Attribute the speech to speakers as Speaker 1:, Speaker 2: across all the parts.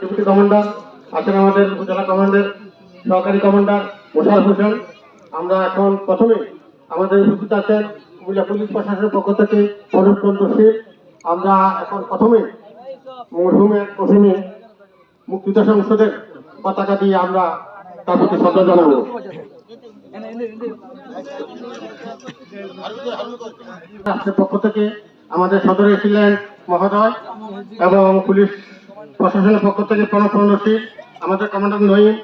Speaker 1: Deputy commander আছেন আমাদের উপজেলা কমান্ডের সহকারী কমান্ডার মোশাররফ হোসেন। আমরা এখন প্রথমে আমাদের উপস্থিত আছেন কুমিল্লা পুলিশ প্রশাসনের পক্ষ থেকে অনুপ চন্দ্র শীল। আমরা এখন প্রথমে মরহুমের অধীনে মুক্তিযুদ্ধ সংসদের পতাকা দিয়ে আমরা তার প্রতি শ্রদ্ধা জানাবো। রাষ্ট্রের পক্ষ থেকে আমাদের সদর এসিল্যান্ড মহোদয় এবং পুলিশ প্রশাসনের পক্ষ থেকে প্রণব শীল, আমাদের কমান্ডার নঈম,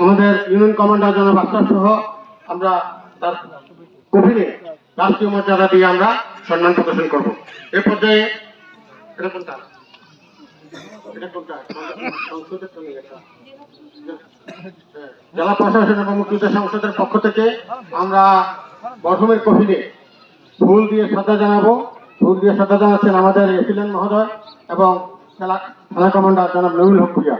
Speaker 1: আমাদের ইউনিয়ন কমান্ডার জনাব আফতাব সহ আমরা তার গভীরে রাষ্ট্রীয় মর্যাদা দিয়ে আমরা সম্মান প্রদর্শন করব। এ পর্যায়ে জেলা প্রশাসন এবং মুক্তিযুদ্ধ সংসদের পক্ষ থেকে আমরা মরহুমের কফিনে ফুল দিয়ে শ্রদ্ধা জানাবো। ফুল দিয়ে শ্রদ্ধা জানাচ্ছেন আমাদের এসিল্যান্ড মহোদয় এবং থানা কমান্ডার জনাব নবীল হক ভূঁইয়া।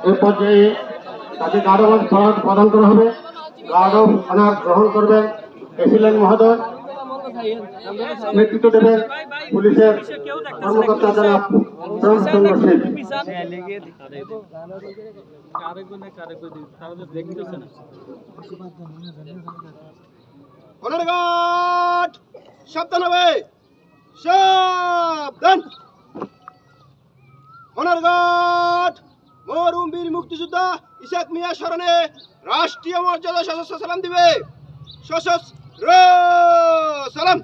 Speaker 1: এ পর্যায়ে তাকে গার্ড অফ অনার প্রদান করা হবে। গার্ড অফ অনার গ্রহণ করবেন এসিল্যান্ড মহোদয়। নেতৃত্ব দেবেন পুলিশের কর্মকর্তা জনাব প্রণব চন্দ্র শীল।
Speaker 2: সাবধান হবে, সাবধান। অনারঘাট মরহুম বীর মুক্তিযোদ্ধা ইসাক মিয়া স্মরণে রাষ্ট্রীয় মর্যাদা সশস্ত্র সালাম দিবে। সশস্ত্র সালাম।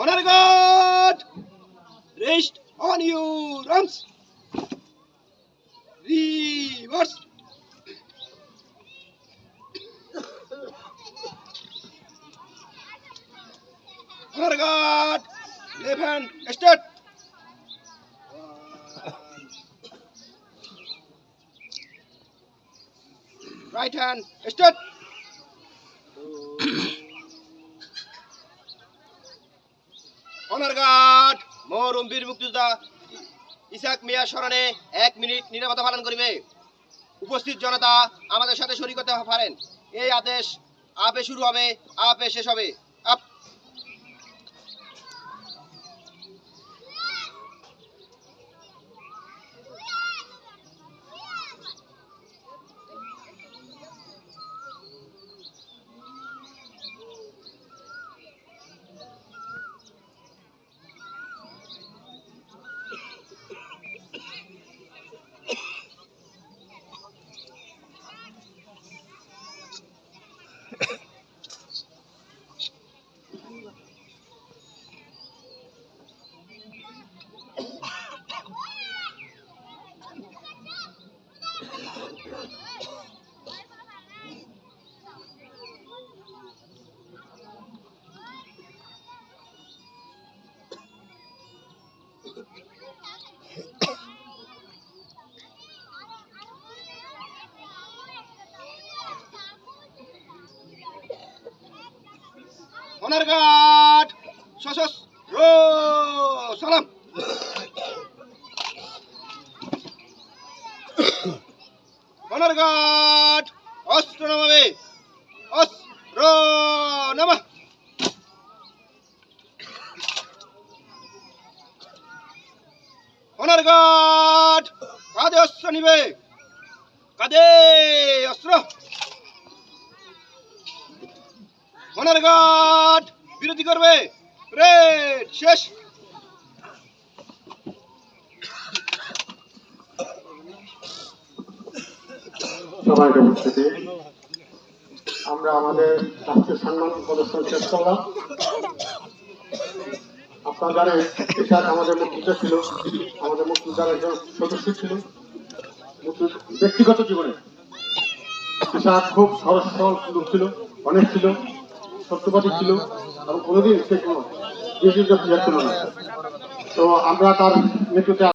Speaker 2: Honor guard, rest on your arms. Reverse. Honor guard, left hand start. Right hand start. Honour guard মরহুম বীর মুক্তিযোদ্ধা ইসাক মিয়া স্মরণে 1 মিনিট নীরবতা পালন করিবে। উপস্থিত জনতা আমাদের সাথে শরীক হতে পারেন। এই আদেশ আপে শুরু হবে, আপে শেষ হবে। আপ। অনার গার্ড সশস্ত্র সালাম। অনার গার্ড অস্ত্র নামাবে, অস্ত্র নামা। অনার গার্ড কাঁধে অস্ত্র নিবে, কাঁধে অস্ত্র। অনার গার্ড বিরতি করবে, রেড শেষ।
Speaker 1: সবাই উপস্থিতি, আমরা আমাদের রাষ্ট্রের সম্মান প্রদর্শন শেষ করলাম। আপনারা জানেন ইশাক আমাদের মুক্তিযোদ্ধা ছিল, আমাদের মুক্তিযোদ্ধার একজন সদস্য ছিল। ব্যক্তিগত জীবনে ইশাক খুব সরল সরল লোক ছিল, অনেক ছিল, সত্যবাদী ছিল এবং কোনোদিন সে কোনো ছিল না। তো আমরা তার মৃত্যুতে